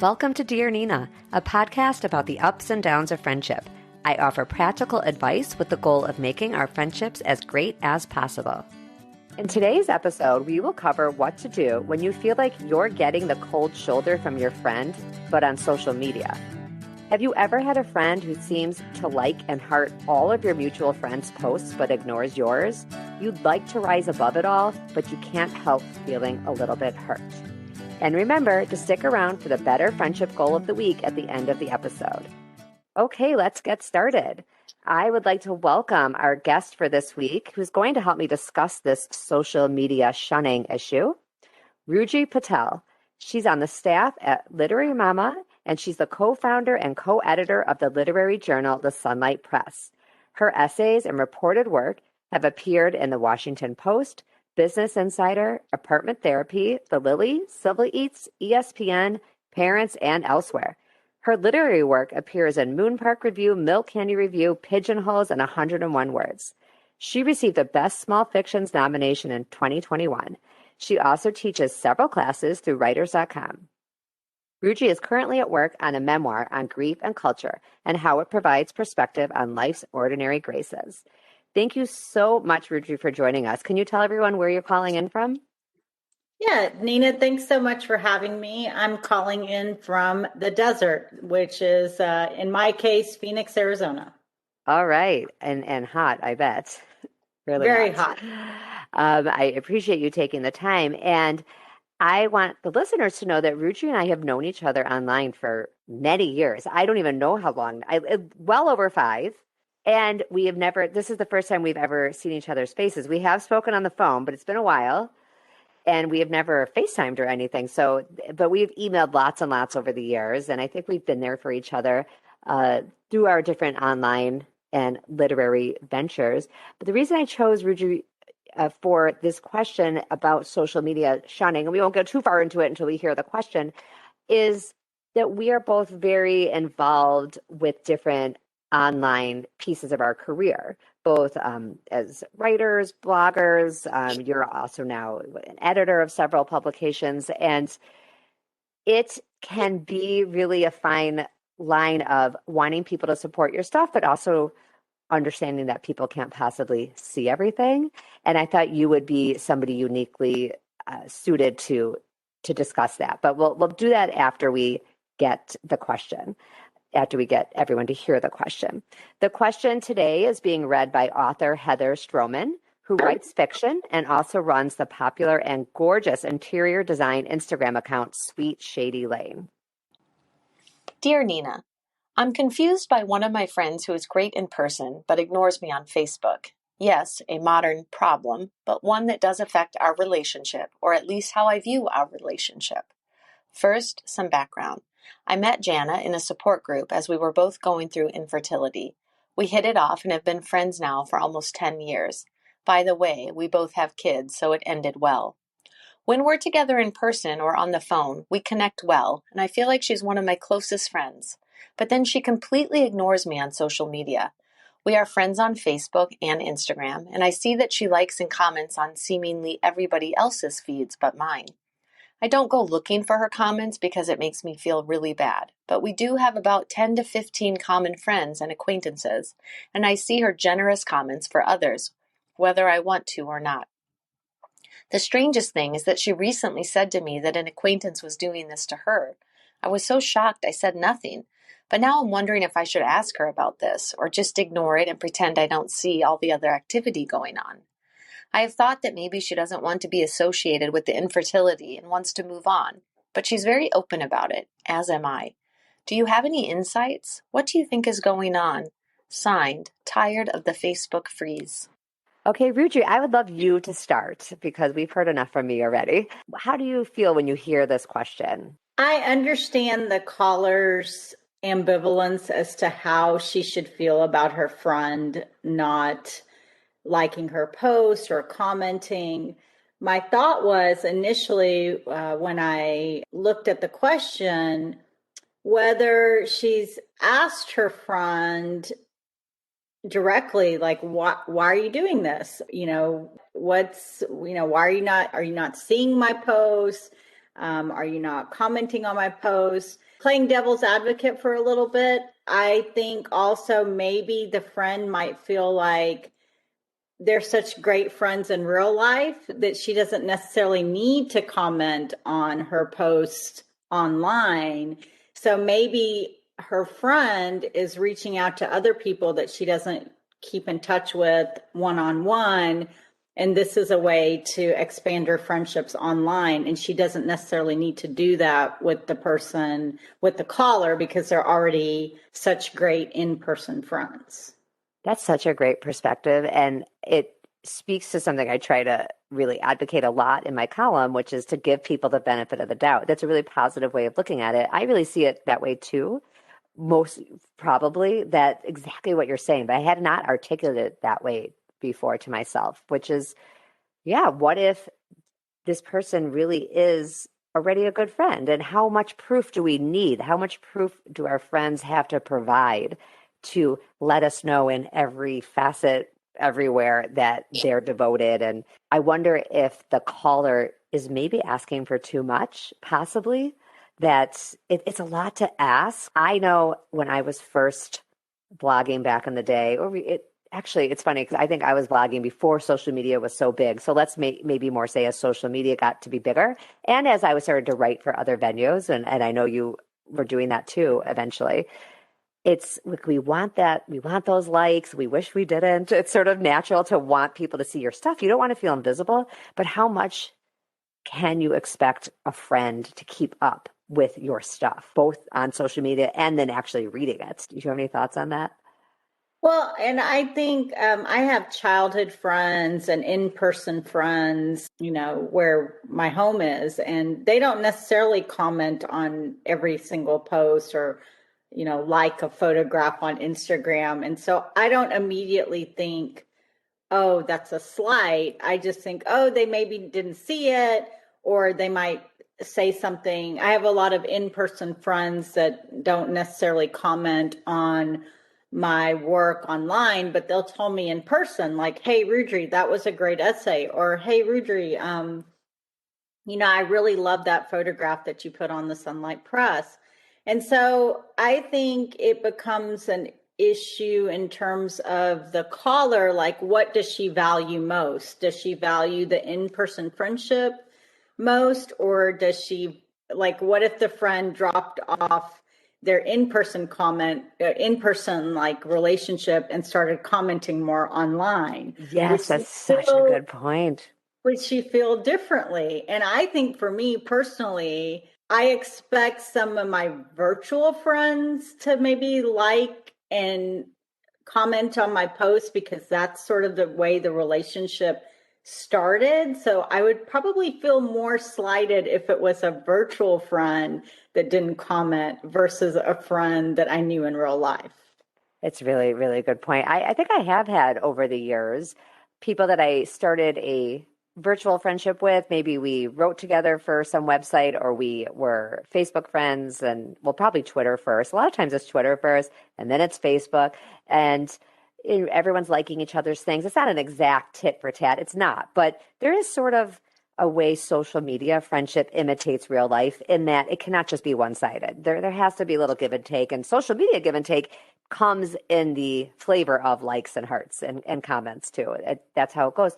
Welcome to Dear Nina, a podcast about the ups and downs of friendship. I offer practical advice with the goal of making our friendships as great as possible. In today's episode, we will cover what to do when you feel like you're getting the cold shoulder from your friend, but on social media. Have you ever had a friend who seems to like and heart all of your mutual friends' posts but ignores yours? You'd like to rise above it all, but you can't help feeling a little bit hurt. And remember to stick around for the better friendship goal of the week at the end of the episode. Okay, let's get started. I would like to welcome our guest for this week, who's going to help me discuss this social media shunning issue, Ruji Patel. She's on the staff at Literary Mama, and she's the co-founder and co-editor of the literary journal, The Sunlight Press. Her essays and reported work have appeared in the Washington Post, Business Insider, Apartment Therapy, The Lily, Civil Eats, ESPN, Parents, and elsewhere. Her literary work appears in Moon Park Review, Milk Candy Review, Pigeonholes, and 101 Words. She received the Best Small Fictions nomination in 2021. She also teaches several classes through Writers.com. Ruji is currently at work on a memoir on grief and culture and how it provides perspective on life's ordinary graces. Thank you so much, Ruji, for joining us. Can you tell everyone where you're calling in from? Yeah, Nina, thanks so much for having me. I'm calling in from the desert, which is, in my case, Phoenix, Arizona. All right. And hot, I bet. Really Very hot. hot. I appreciate you taking the time. And I want the listeners to know that Ruji and I have known each other online for many years. I don't even know how long, well over 5. And we have never, this is the first time we've ever seen each other's faces. We have spoken on the phone, but it's been a while. And we have never FaceTimed or anything. So, but we've emailed lots and lots over the years. And I think we've been there for each other through our different online and literary ventures. But the reason I chose Ruji for this question about social media shunning, and we won't go too far into it until we hear the question, is that we are both very involved with different online pieces of our career, both as writers, bloggers. You're also now an editor of several publications, and it can be really a fine line of wanting people to support your stuff, but also understanding that people can't possibly see everything. And I thought you would be somebody uniquely suited to discuss that. But we'll do that after we get the question, after we get everyone to hear the question. The question today is being read by author Heather Stroman, who writes fiction and also runs the popular and gorgeous interior design Instagram account, Sweet Shady Lane. Dear Nina, I'm confused by one of my friends who is great in person but ignores me on Facebook. Yes, a modern problem, but one that does affect our relationship, or at least how I view our relationship. First, some background. I met Jana in a support group as we were both going through infertility. We hit it off and have been friends now for almost 10 years. By the way, we both have kids, so it ended well. When we're together in person or on the phone, we connect well, and I feel like she's one of my closest friends. But then she completely ignores me on social media. We are friends on Facebook and Instagram, and I see that she likes and comments on seemingly everybody else's feeds but mine. I don't go looking for her comments because it makes me feel really bad, but we do have about 10 to 15 common friends and acquaintances, and I see her generous comments for others, whether I want to or not. The strangest thing is that she recently said to me that an acquaintance was doing this to her. I was so shocked I said nothing, but now I'm wondering if I should ask her about this or just ignore it and pretend I don't see all the other activity going on. I have thought that maybe she doesn't want to be associated with the infertility and wants to move on, but she's very open about it, as am I. Do you have any insights? What do you think is going on? Signed, Tired of the Facebook Freeze. Okay, Ruji, I would love you to start because we've heard enough from me already. How do you feel when you hear this question? I understand the caller's ambivalence as to how she should feel about her friend not liking her post or commenting. My thought was initially when I looked at the question, whether she's asked her friend directly, like, why are you doing this? Why are you not seeing my posts? Are you not commenting on my posts? Playing devil's advocate for a little bit, I think also maybe the friend might feel like they're such great friends in real life that she doesn't necessarily need to comment on her post online. So maybe her friend is reaching out to other people that she doesn't keep in touch with one-on-one. And this is a way to expand her friendships online. And she doesn't necessarily need to do that with the person, with the caller, because they're already such great in-person friends. That's such a great perspective. And it speaks to something I try to really advocate a lot in my column, which is to give people the benefit of the doubt. That's a really positive way of looking at it. I really see it that way too. Most probably that exactly what you're saying, but I had not articulated it that way before to myself, which is, yeah, what if this person really is already a good friend? And how much proof do we need? How much proof do our friends have to provide to let us know in every facet, everywhere, that they're devoted? And I wonder if the caller is maybe asking for too much, possibly, that it's a lot to ask. I know when I was first blogging back in the day, actually, it's funny because I think I was blogging before social media was so big. So let's maybe more say as social media got to be bigger, and as I was started to write for other venues, and I know you were doing that too eventually. It's like we want those likes. We wish we didn't. It's sort of natural to want people to see your stuff. You don't want to feel invisible, but how much can you expect a friend to keep up with your stuff, both on social media and then actually reading it? Do you have any thoughts on that? Well, and I think I have childhood friends and in-person friends, where my home is, and they don't necessarily comment on every single post or, like a photograph on Instagram. And so I don't immediately think, oh, that's a slight. I just think, oh, they maybe didn't see it, or they might say something. I have a lot of in-person friends that don't necessarily comment on my work online, but they'll tell me in person, like, hey, Rudri, that was a great essay. Or, hey, Rudri, I really love that photograph that you put on the Sunlight Press. And so I think it becomes an issue in terms of the caller, like, what does she value most? Does she value the in-person friendship most? Or does she, like, what if the friend dropped off their in-person like relationship and started commenting more online? Yes, that's such a good point. Would she feel differently? And I think for me personally, I expect some of my virtual friends to maybe like and comment on my post because that's sort of the way the relationship started. So I would probably feel more slighted if it was a virtual friend that didn't comment versus a friend that I knew in real life. It's really, really good point. I think I have had over the years people that I started a virtual friendship with. Maybe we wrote together for some website or we were Facebook friends, and well, probably Twitter first. A lot of times it's Twitter first and then it's Facebook. And everyone's liking each other's things. It's not an exact tit for tat. It's not. But there is sort of a way social media friendship imitates real life in that it cannot just be one-sided. There has to be a little give and take. And social media give and take comes in the flavor of likes and hearts and comments too. That's how it goes.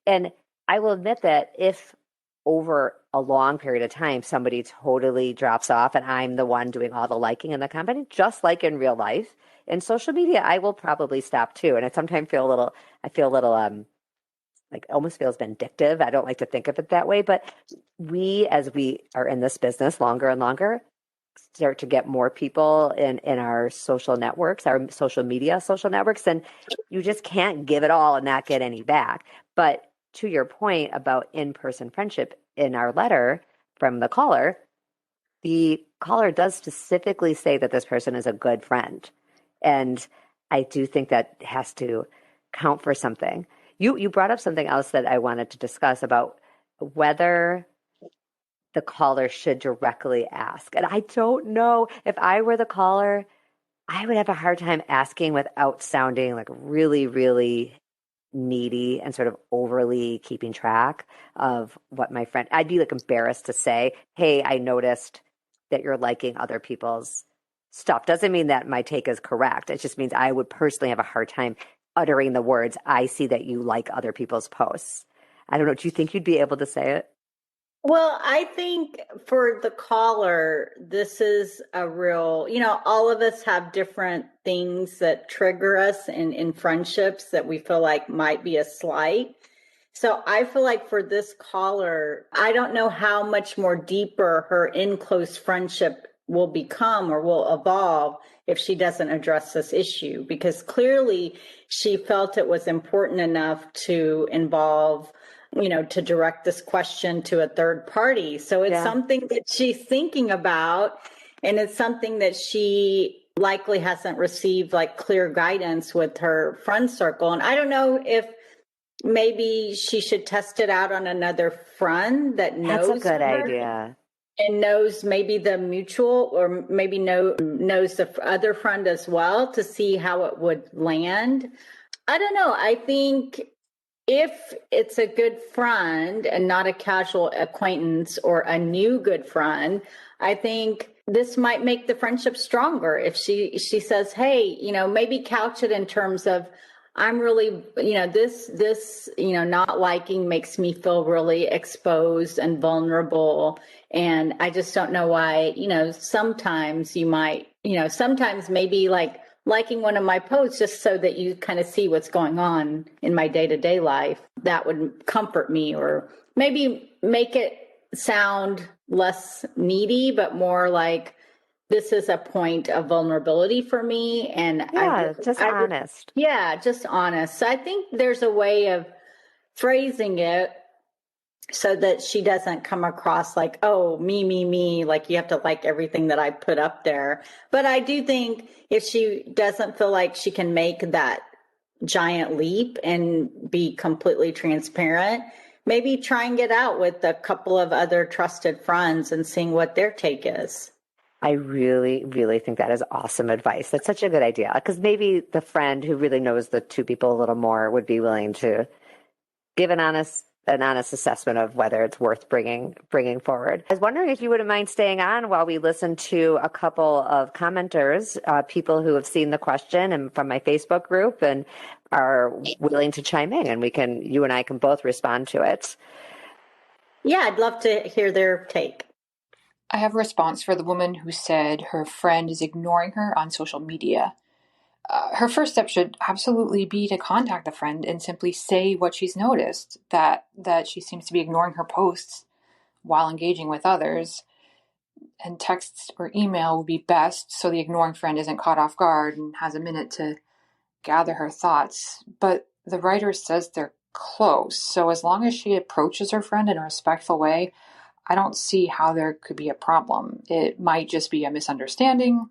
And I will admit that if over a long period of time somebody totally drops off and I'm the one doing all the liking in the company, just like in real life, in social media, I will probably stop too. And I sometimes feel a little, like almost feels vindictive. I don't like to think of it that way, but as we are in this business longer and longer, start to get more people in our social networks, our social networks, and you just can't give it all and not get any back. But to your point about in-person friendship, in our letter from the caller does specifically say that this person is a good friend. And I do think that has to count for something. You brought up something else that I wanted to discuss about whether the caller should directly ask. And I don't know, if I were the caller, I would have a hard time asking without sounding like really, really needy and sort of overly keeping track of what my friend, I'd be like embarrassed to say, hey, I noticed that you're liking other people's stuff. Doesn't mean that my take is correct. It just means I would personally have a hard time uttering the words, I see that you like other people's posts. I don't know. Do you think you'd be able to say it? Well, I think for the caller, this is a real, all of us have different things that trigger us in friendships that we feel like might be a slight. So I feel like for this caller, I don't know how much more deeper her in close friendship will become or will evolve if she doesn't address this issue, because clearly she felt it was important enough to involve, to direct this question to a third party. So it's something that she's thinking about, and it's something that she likely hasn't received like clear guidance with her friend circle. And I don't know if maybe she should test it out on another friend that knows. That's a good her idea. and knows maybe the mutual, or maybe knows the other friend as well, to see how it would land. I don't know. I think if it's a good friend and not a casual acquaintance or a new good friend, I think this might make the friendship stronger. If she says, hey, maybe couch it in terms of, I'm really, this, not liking makes me feel really exposed and vulnerable. And I just don't know why, sometimes you might, sometimes maybe like liking one of my posts just so that you kind of see what's going on in my day-to-day life, that would comfort me, or maybe make it sound less needy, but more like, this is a point of vulnerability for me. And Just honest. Yeah, just honest. So I think there's a way of phrasing it so that she doesn't come across like, oh, me, like you have to like everything that I put up there. But I do think if she doesn't feel like she can make that giant leap and be completely transparent, maybe trying it out with a couple of other trusted friends and seeing what their take is. I really, really think that is awesome advice. That's such a good idea, because maybe the friend who really knows the two people a little more would be willing to give an honest assessment of whether it's worth bringing forward. I was wondering if you wouldn't mind staying on while we listen to a couple of commenters, people who have seen the question and from my Facebook group and are willing to chime in, and you and I can both respond to it. Yeah, I'd love to hear their take. I have a response for the woman who said her friend is ignoring her on social media. Her first step should absolutely be to contact the friend and simply say what she's noticed, that she seems to be ignoring her posts while engaging with others. And text or email would be best, so the ignoring friend isn't caught off guard and has a minute to gather her thoughts. But the writer says they're close, so as long as she approaches her friend in a respectful way, I don't see how there could be a problem. It might just be a misunderstanding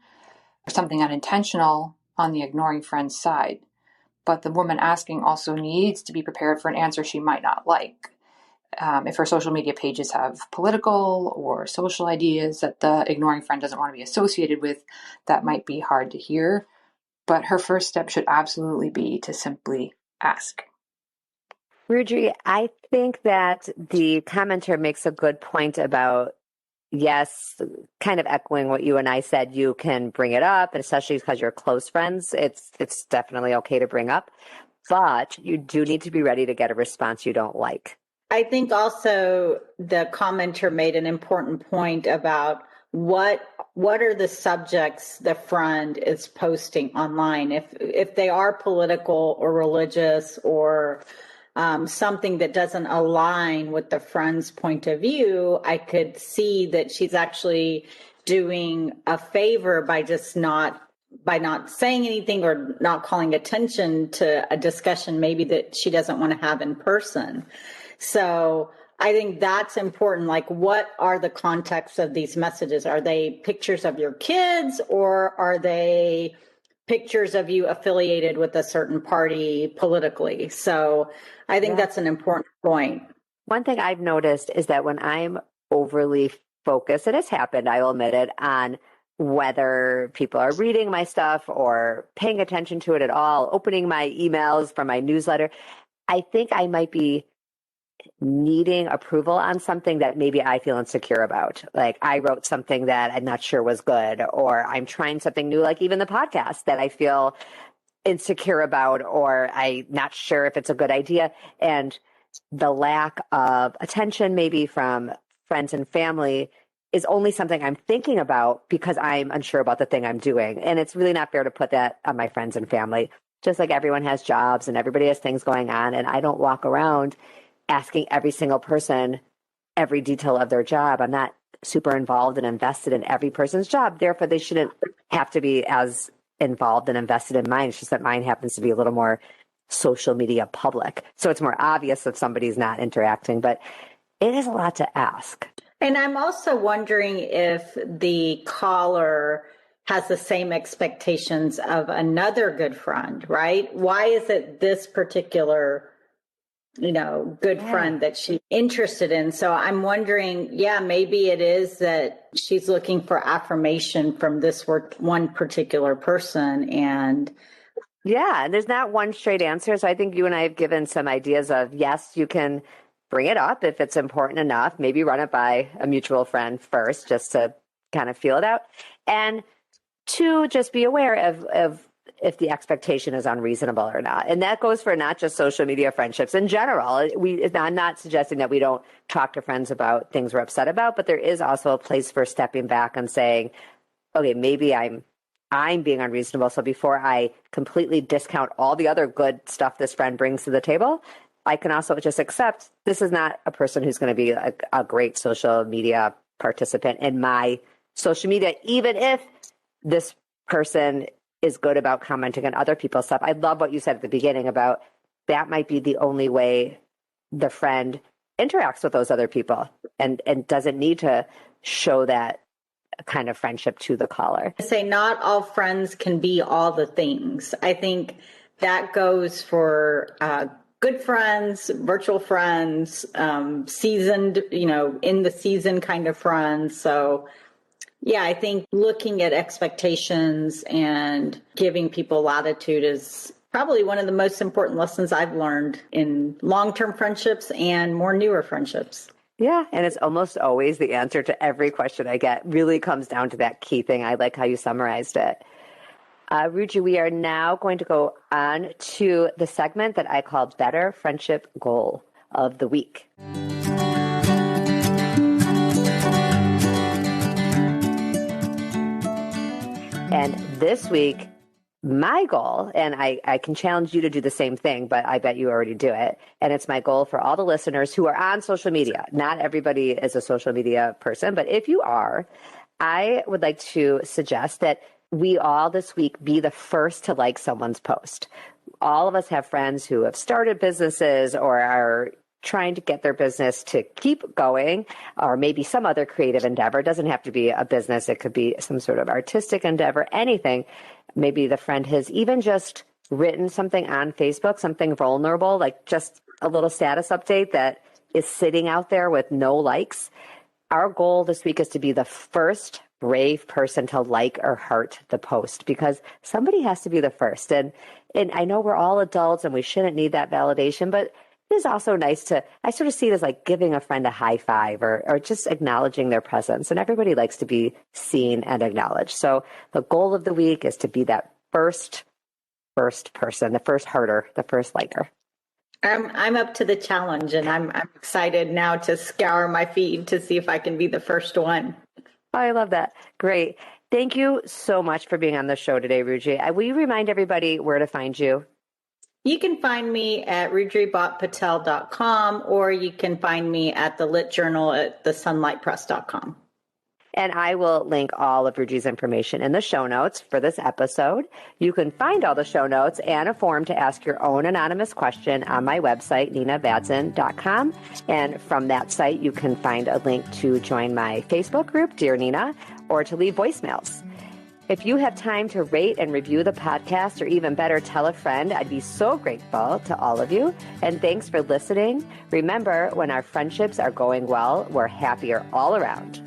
or something unintentional on the ignoring friend's side. But the woman asking also needs to be prepared for an answer she might not like. If her social media pages have political or social ideas that the ignoring friend doesn't want to be associated with, that might be hard to hear. But her first step should absolutely be to simply ask. Rudri, I think that the commenter makes a good point about, yes, kind of echoing what you and I said, you can bring it up, and especially because you're close friends, it's definitely okay to bring up, but you do need to be ready to get a response you don't like. I think also the commenter made an important point about what are the subjects the friend is posting online. If they are political or religious or something that doesn't align with the friend's point of view, I could see that she's actually doing a favor by not saying anything or not calling attention to a discussion maybe that she doesn't want to have in person. So I think that's important. Like, what are the contexts of these messages? Are they pictures of your kids, or are they pictures of you affiliated with a certain party politically? So I think that's an important point. One thing I've noticed is that when I'm overly focused, it has happened, I'll admit it, on whether people are reading my stuff or paying attention to it at all, opening my emails from my newsletter, I think I might be needing approval on something that maybe I feel insecure about. Like I wrote something that I'm not sure was good, or I'm trying something new, like even the podcast that I feel insecure about, or I'm not sure if it's a good idea. And the lack of attention maybe from friends and family is only something I'm thinking about because I'm unsure about the thing I'm doing. And it's really not fair to put that on my friends and family. Just like everyone has jobs and everybody has things going on, and I don't walk around asking every single person every detail of their job. I'm not super involved and invested in every person's job. Therefore, they shouldn't have to be as involved and invested in mine. It's just that mine happens to be a little more social media public. So it's more obvious if somebody's not interacting, but it is a lot to ask. And I'm also wondering if the caller has the same expectations of another good friend, right? Why is it this particular good friend that she's interested in? So I'm wondering, maybe it is that she's looking for affirmation from this one particular person. And there's not one straight answer. So I think you and I have given some ideas of, yes, you can bring it up if it's important enough, maybe run it by a mutual friend first, just to kind of feel it out. And two, just be aware of if the expectation is unreasonable or not. And that goes for not just social media friendships in general. I'm not suggesting that we don't talk to friends about things we're upset about, but there is also a place for stepping back and saying, okay, maybe I'm being unreasonable. So before I completely discount all the other good stuff this friend brings to the table, I can also just accept this is not a person who's going to be a great social media participant in my social media, even if this person is good about commenting on other people's stuff. I love what you said at the beginning about that might be the only way the friend interacts with those other people and doesn't need to show that kind of friendship to the caller. Say not all friends can be all the things. I think that goes for good friends, virtual friends, seasoned, in the season kind of friends. So I think looking at expectations and giving people latitude is probably one of the most important lessons I've learned in long-term friendships and more newer friendships. Yeah, and it's almost always the answer to every question I get really comes down to that key thing. I like how you summarized it. Ruji, we are now going to go on to the segment that I call Better Friendship Goal of the Week. And this week, my goal, and I can challenge you to do the same thing, but I bet you already do it. And it's my goal for all the listeners who are on social media. Not everybody is a social media person, but if you are, I would like to suggest that we all this week be the first to like someone's post. All of us have friends who have started businesses or are trying to get their business to keep going, or maybe some other creative endeavor. It doesn't have to be a business. It could be some sort of artistic endeavor, anything. Maybe the friend has even just written something on Facebook, something vulnerable, like just a little status update that is sitting out there with no likes. Our goal this week is to be the first brave person to like or heart the post, because somebody has to be the first. And I know we're all adults and we shouldn't need that validation, but it is also nice I sort of see it as like giving a friend a high five or just acknowledging their presence. And everybody likes to be seen and acknowledged. So the goal of the week is to be that first person, the first hearter, the first liker. I'm up to the challenge, and I'm excited now to scour my feed to see if I can be the first one. Oh, I love that. Great. Thank you so much for being on the show today, Ruji. Will you remind everybody where to find you? You can find me at rujibotpatel.com, or you can find me at the Lit Journal at thesunlightpress.com. And I will link all of Ruji's information in the show notes for this episode. You can find all the show notes and a form to ask your own anonymous question on my website, ninavadzin.com. And from that site, you can find a link to join my Facebook group, Dear Nina, or to leave voicemails. If you have time to rate and review the podcast, or even better, tell a friend, I'd be so grateful to all of you. And thanks for listening. Remember, when our friendships are going well, we're happier all around.